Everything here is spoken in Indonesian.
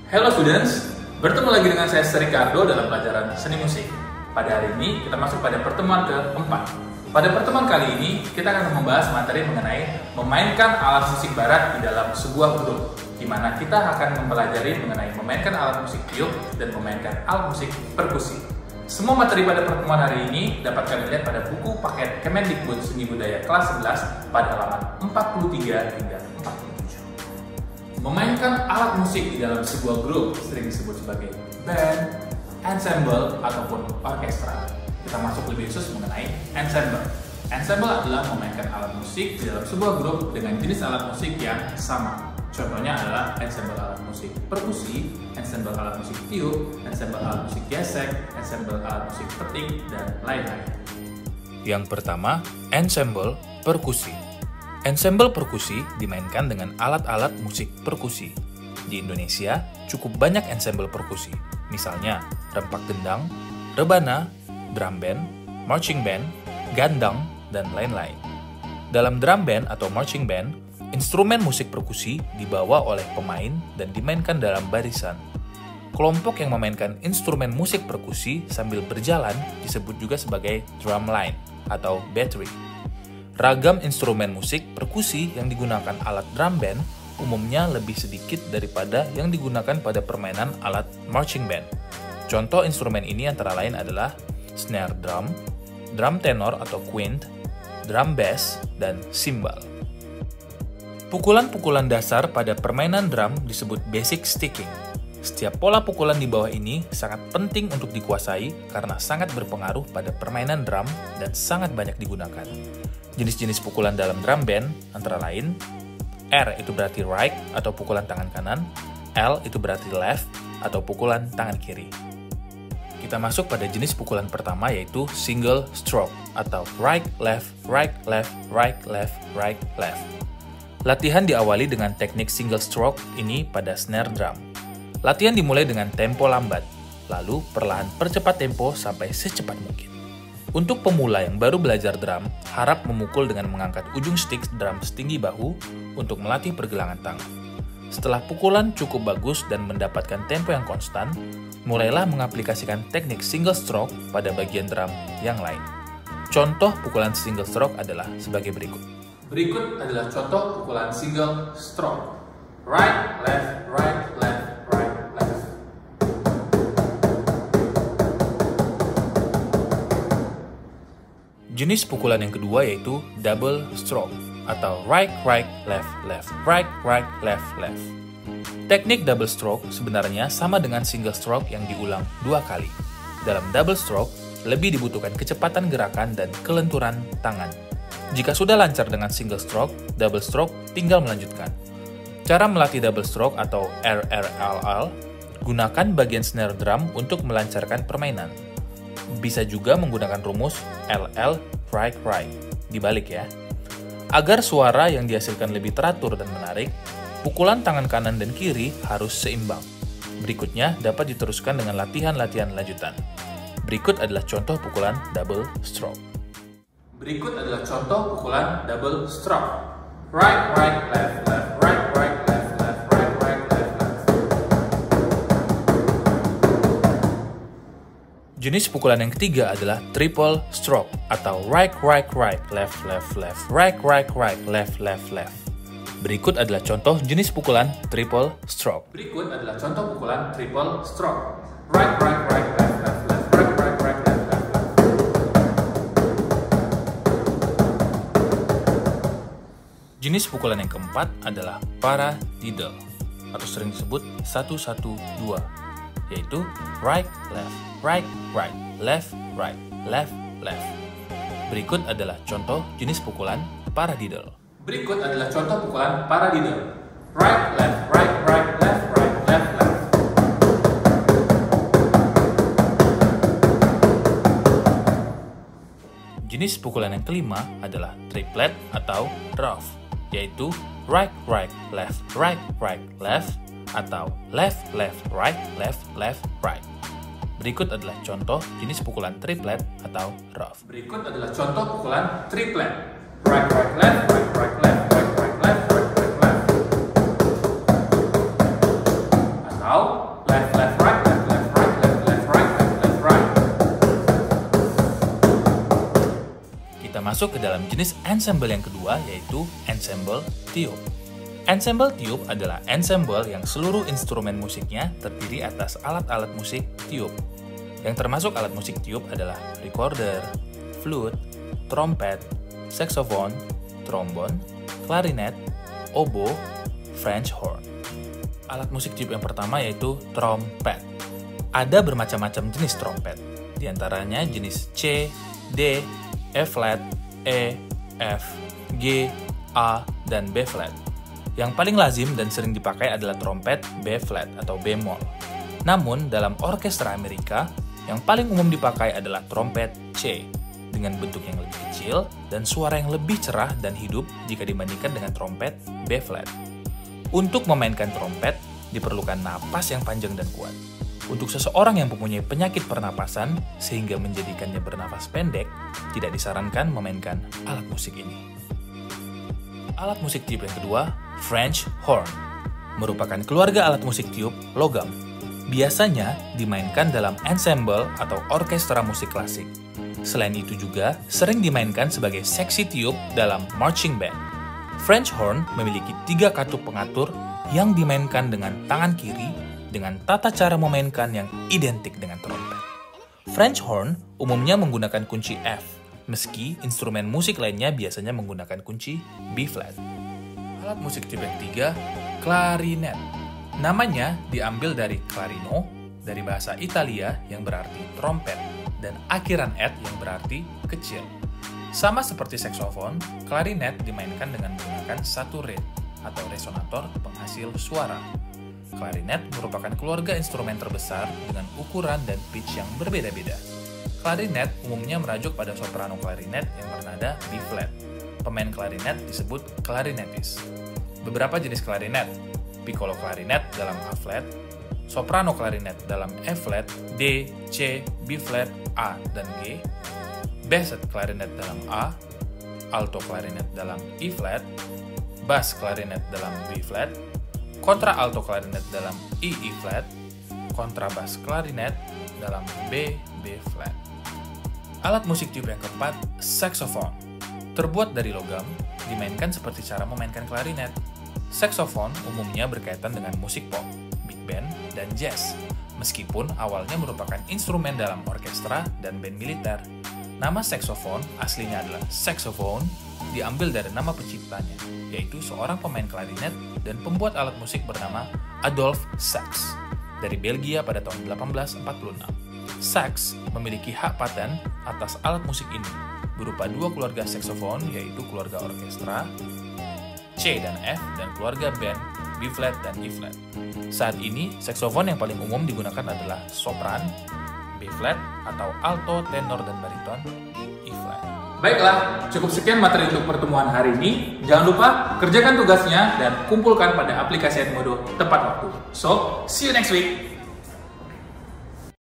Hello students, bertemu lagi dengan saya Ricardo dalam pelajaran seni musik. Pada hari ini kita masuk pada pertemuan keempat. Pada pertemuan kali ini kita akan membahas materi mengenai memainkan alat musik barat di dalam sebuah grup, di mana kita akan mempelajari mengenai memainkan alat musik tiup dan memainkan alat musik perkusi. Semua materi pada pertemuan hari ini dapat kalian lihat pada buku paket Kemendikbud Seni Budaya kelas 11 pada halaman 43 hingga 47. Memainkan alat musik di dalam sebuah grup sering disebut sebagai band, ensemble, ataupun orkestra. Kita masuk lebih khusus mengenai ensemble. Ensemble adalah memainkan alat musik di dalam sebuah grup dengan jenis alat musik yang sama. Contohnya adalah ensemble alat musik perkusi, ensemble alat musik tiup, ensemble alat musik gesek, ensemble alat musik petik, dan lain-lain. Yang pertama, ensemble perkusi. Ensemble perkusi dimainkan dengan alat-alat musik perkusi. Di Indonesia, cukup banyak ensemble perkusi. Misalnya, rempak gendang, rebana, drum band, marching band, gandang, dan lain-lain. Dalam drum band atau marching band, instrumen musik perkusi dibawa oleh pemain dan dimainkan dalam barisan. Kelompok yang memainkan instrumen musik perkusi sambil berjalan disebut juga sebagai drum line atau battery. Ragam instrumen musik perkusi yang digunakan alat drum band umumnya lebih sedikit daripada yang digunakan pada permainan alat marching band. Contoh instrumen ini antara lain adalah snare drum, drum tenor atau quint, drum bass, dan cymbal. Pukulan-pukulan dasar pada permainan drum disebut basic sticking. Setiap pola pukulan di bawah ini sangat penting untuk dikuasai karena sangat berpengaruh pada permainan drum dan sangat banyak digunakan. Jenis-jenis pukulan dalam drum band antara lain R itu berarti right atau pukulan tangan kanan, L itu berarti left atau pukulan tangan kiri. Kita masuk pada jenis pukulan pertama yaitu single stroke atau right left right left right left right left. Latihan diawali dengan teknik single stroke ini pada snare drum. Latihan dimulai dengan tempo lambat, lalu perlahan percepat tempo sampai secepat mungkin. Untuk pemula yang baru belajar drum, harap memukul dengan mengangkat ujung stick drum setinggi bahu untuk melatih pergelangan tangan. Setelah pukulan cukup bagus dan mendapatkan tempo yang konstan, mulailah mengaplikasikan teknik single stroke pada bagian drum yang lain. Contoh pukulan single stroke adalah sebagai berikut. Berikut adalah contoh pukulan single stroke. Right, left, right, left, right, left. Jenis pukulan yang kedua yaitu double stroke atau right, right, left, left, right, right, left, left. Teknik double stroke sebenarnya sama dengan single stroke yang diulang 2 kali. Dalam double stroke, lebih dibutuhkan kecepatan gerakan dan kelenturan tangan. Jika sudah lancar dengan single stroke, double stroke tinggal melanjutkan. Cara melatih double stroke atau RRLL, gunakan bagian snare drum untuk melancarkan permainan. Bisa juga menggunakan rumus LL right right, dibalik ya. Agar suara yang dihasilkan lebih teratur dan menarik, pukulan tangan kanan dan kiri harus seimbang. Berikutnya dapat diteruskan dengan latihan-latihan lanjutan. Berikut adalah contoh pukulan double stroke. Berikut adalah contoh pukulan double stroke. Right, right, left, left, right, right, left, left, right, right, left, left. Jenis pukulan yang ketiga adalah triple stroke atau right, right, right, left, left, left, right, right, right, left, left, left. Berikut adalah contoh jenis pukulan triple stroke. Berikut adalah contoh pukulan triple stroke. Right, right, right, left, left, left, right, right, right, left, left, left. Jenis pukulan yang keempat adalah paradiddle atau sering disebut 1-1-2, yaitu right, left, right, right, left, right, left, left. Berikut adalah contoh jenis pukulan paradiddle. Berikut adalah contoh pukulan paradiddle. Right, left, right, right, left, right, left, left. Jenis pukulan yang kelima adalah triplet atau rough, yaitu right, right, left, right, right, left, atau left, left, right, left, left, right. Berikut adalah contoh jenis pukulan triplet atau rough. Berikut adalah contoh pukulan triplet. Right, right, left, right, right, left, right, right, left, right, right, left. Atau masuk ke dalam jenis ensemble yang kedua, yaitu ensemble tiup. Ensemble tiup adalah ensemble yang seluruh instrumen musiknya terdiri atas alat-alat musik tiup. Yang termasuk alat musik tiup adalah recorder, flute, trompet, saxophone, trombon, klarinet, oboe, French horn. Alat musik tiup yang pertama yaitu trompet. Ada bermacam-macam jenis trompet, di antaranya jenis C, D, E flat, E, F, G, A, dan B flat. Yang paling lazim dan sering dipakai adalah trompet B flat atau bemol. Namun, dalam orkestra Amerika, yang paling umum dipakai adalah trompet C, dengan bentuk yang lebih kecil dan suara yang lebih cerah dan hidup jika dibandingkan dengan trompet B flat. Untuk memainkan trompet, diperlukan napas yang panjang dan kuat. Untuk seseorang yang mempunyai penyakit pernapasan sehingga menjadikannya bernapas pendek, tidak disarankan memainkan alat musik ini. Alat musik tiup yang kedua, French horn, merupakan keluarga alat musik tiup logam. Biasanya dimainkan dalam ensemble atau orkestra musik klasik. Selain itu juga sering dimainkan sebagai seksi tiup dalam marching band. French horn memiliki 3 katup pengatur yang dimainkan dengan tangan kiri dengan tata cara memainkan yang identik dengan trompet. French horn umumnya menggunakan kunci F, meski instrumen musik lainnya biasanya menggunakan kunci B flat. Alat musik tiup yang ketiga, klarinet. Namanya diambil dari clarino, dari bahasa Italia yang berarti trompet, dan akhiran et yang berarti kecil. Sama seperti saksofon, klarinet dimainkan dengan menggunakan satu reed atau resonator penghasil suara. Klarinet merupakan keluarga instrumen terbesar dengan ukuran dan pitch yang berbeda-beda. Klarinet umumnya merajuk pada soprano klarinet yang bernada B flat. Pemain klarinet disebut klarinetis. Beberapa jenis klarinet, piccolo klarinet dalam A flat, soprano klarinet dalam F flat, D, C, B flat, A, dan G, basset klarinet dalam A, alto klarinet dalam E flat, bass klarinet dalam B flat, kontra alto klarinet dalam E flat, kontrabas klarinet dalam B flat. Alat musik tiup yang keempat, saxophone. Terbuat dari logam, dimainkan seperti cara memainkan klarinet. Saxophone umumnya berkaitan dengan musik pop, big band, dan jazz, meskipun awalnya merupakan instrumen dalam orkestra dan band militer. Nama saxophone aslinya adalah saxophone, diambil dari nama penciptanya, yaitu seorang pemain klarinet dan pembuat alat musik bernama Adolphe Sax, dari Belgia pada tahun 1846. Sax memiliki hak paten atas alat musik ini, berupa 2 keluarga saxophone, yaitu keluarga orkestra, C dan F, dan keluarga band, B flat dan E flat. Saat ini, saxophone yang paling umum digunakan adalah sopran, B flat, atau alto, tenor, dan bariton, E flat. Baiklah, cukup sekian materi untuk pertemuan hari ini. Jangan lupa kerjakan tugasnya dan kumpulkan pada aplikasi Edmodo tepat waktu. So, see you next week.